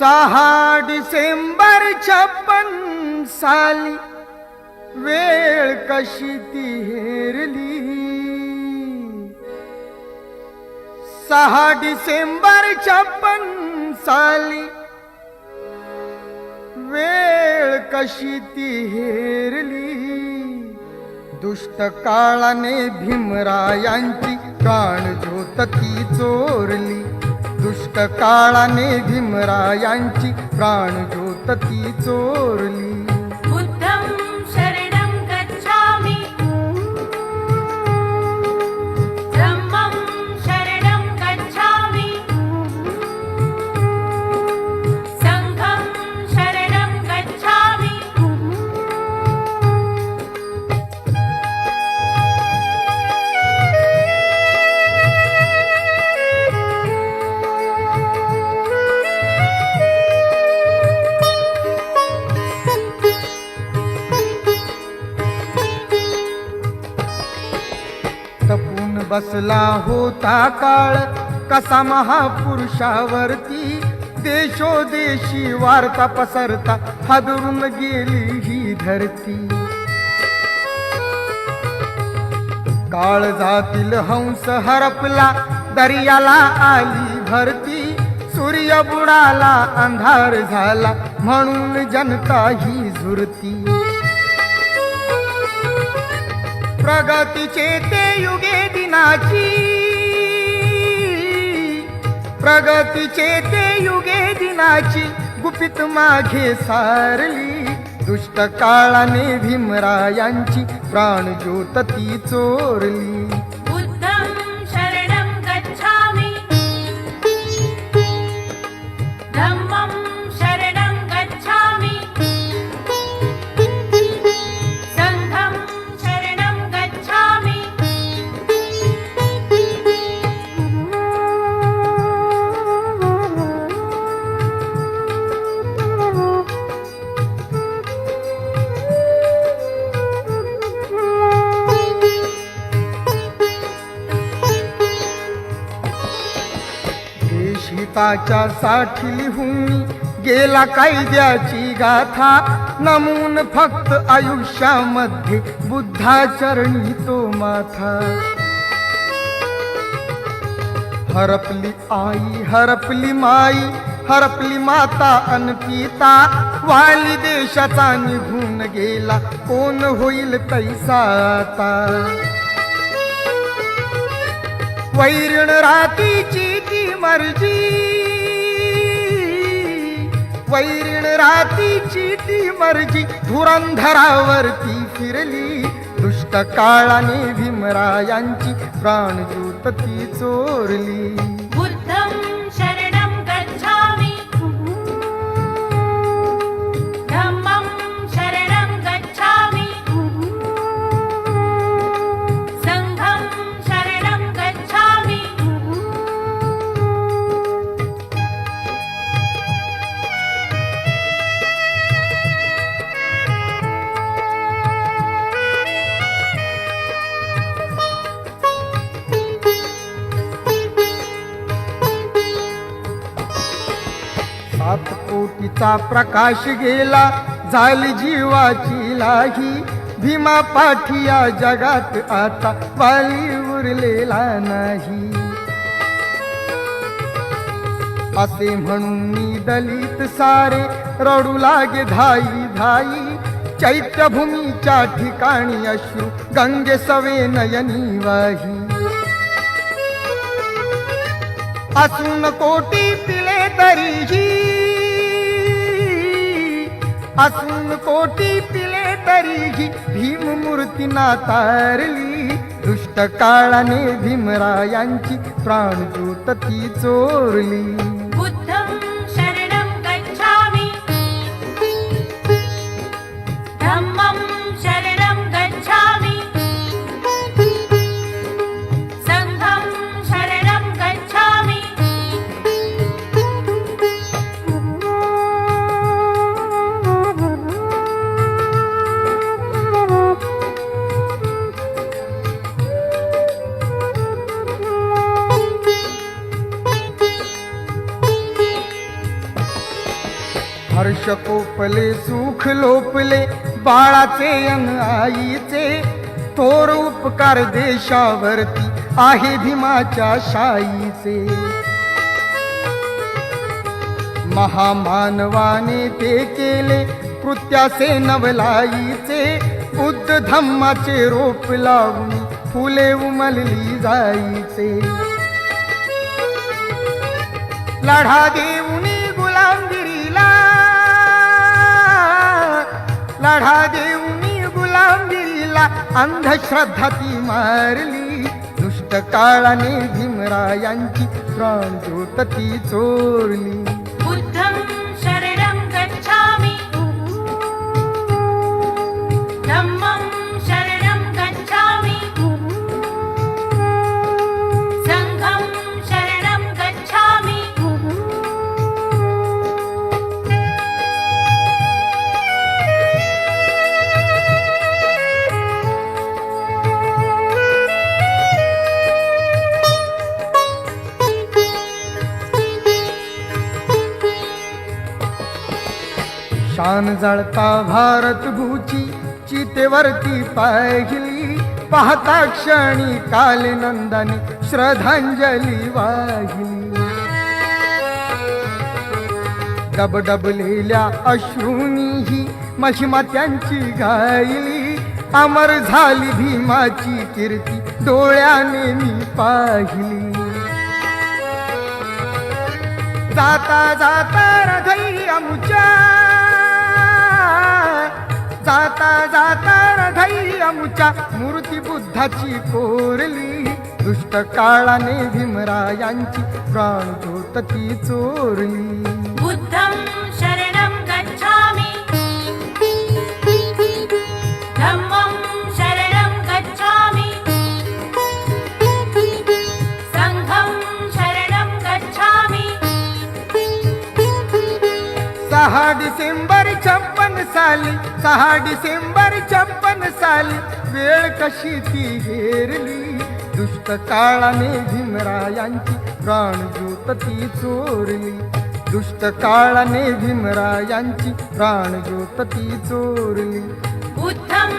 6 डिसेंबर 56 साली वेळ कशी ती हेरली. 6 डिसेंबर 56 साली वेळ कशी ती हेरली. दुष्ट काळाने भीमरायांची प्राणज्योत ती चोरली. दुष्ट काळाने भीमरायांची प्राणज्योत ती चोरली. बुद्धं शरणं गच्छामि, धम्मं शरणं गच्छामि, संघं शरणं गच्छामि. तपून बसला होता काळ कसा महापुरुषावरती. देशोदेशी वार्ता पसरता हादरून गेली ही धरती. काळजातील हंस हरपला दर्याला आली भरती. सूर्य बुडाला अंधार झाला म्हणून जनता ही झुरती. प्रगतीचे ते युगे दिनाची, प्रगतीचे ते युगे दिनाची गुपित मागे सारली. दुष्ट काळाने भीमरायांची प्राणज्योत ती चोरली. बुद्धं शरणं गच्छामि, धम्मं शरणं गच्छामि, संघं शरणं गच्छामि. देशहिताच्या साठी लिहून गेला कायद्याची गाथा. नमून फक्त आयुष्यामध्ये बुद्धाचरणी तो माथा. हरपली आई, हरपली माई, हरपली माता अन पिता. वाली देशाचा निघून गेला कोण होईल तैसा आता. वैरण रातीची ती मर्जी, वैरण रातीची ती मर्जी धुरंधरावरती फिरली. दुष्ट काळाने भीमरायांची प्राणज्योत ती चोरली. बुद्धं शरणं गच्छामि, धम्मं शरणं गच्छामि, संघं शरणं गच्छामि. सात कोटीचा प्रकाश गेला झाली जीवाची लाही. भीमा पाठी या जगात आता वाली उरलेला नाही. असे म्हणून मी दलित सारे रडू लागे धाई धाई. चैत्यभूमीच्या ठिकाणी अश्रू गंगे सवे नयनी वाही. असून कोटी पिले तरीही, असून कोटी पिले तरीही भीम मूर्ती नातारली. दुष्ट काळाने भीमरायांची प्राणज्योत ती चोरली. बुद्धं शरणं गच्छामि, धम्मं शरणं गच्छामि, संघं शरणं गच्छामि. वर्ष कोपले सुख लोपले बाळाचे अन आईचे थोर उपकार देशावरती आहे भीमाच्या शाईचे महामानवाने ते केले कृत्याचे नवलाईचे बुद्ध धम्माचे रोप लावून फुले उमलली जाईचे लढा देऊनी गुलामगिरीला लढा देऊनी गुलामगिरीला अंधश्रद्धा ती मारली दुष्ट काळाने भीमरायांची प्राणज्योत ती चोरली बुद्धं शरणं गच्छामि धम्मं शरणं गच्छामि संघं शरणं गच्छामि शान जळता भारत भूची चितेवरती पाहिली पाहता क्षणी काले नंदाने श्रद्धांजली वाहिली डबडबलेल्या अश्रूंनी महिमा त्यांची गायली अमर झाली भीमाची कीर्ती डोळ्याने मी पाहिली जाता जाता हृदय अमुच्या जाता जाता हृदय अमुच्या मूर्ती बुद्धाची कोरली दुष्ट काळाने भीमरायांची प्राणज्योत ती चोरली बुद्धं शरणं गच्छामि धम्मं शरणं गच्छामि संघं शरणं गच्छामि 6 डिसेंबर 56 साली 6 डिसेंबर 56 साली वेळ कशी ती हेरली दुष्ट काळाने भीमरायांची प्राणज्योत ती चोरली दुष्ट काळाने भीमरायांची प्राणज्योत ती चोरली बुद्धं